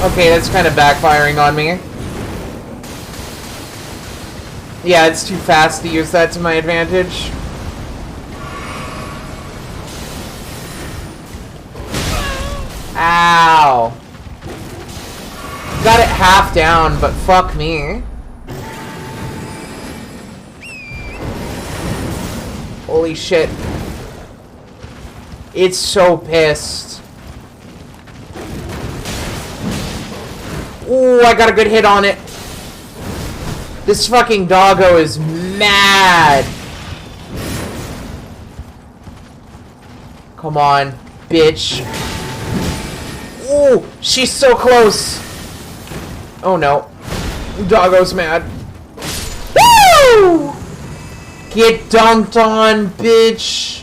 Okay, that's kind of backfiring on me. Yeah, it's too fast to use that to my advantage. Ow. Got it half down, but fuck me. Holy shit. It's so pissed. Ooh, I got a good hit on it. This fucking doggo is mad. Come on, bitch. Ooh, she's so close. Oh no. Doggo's mad. Woo! Get dunked on, bitch.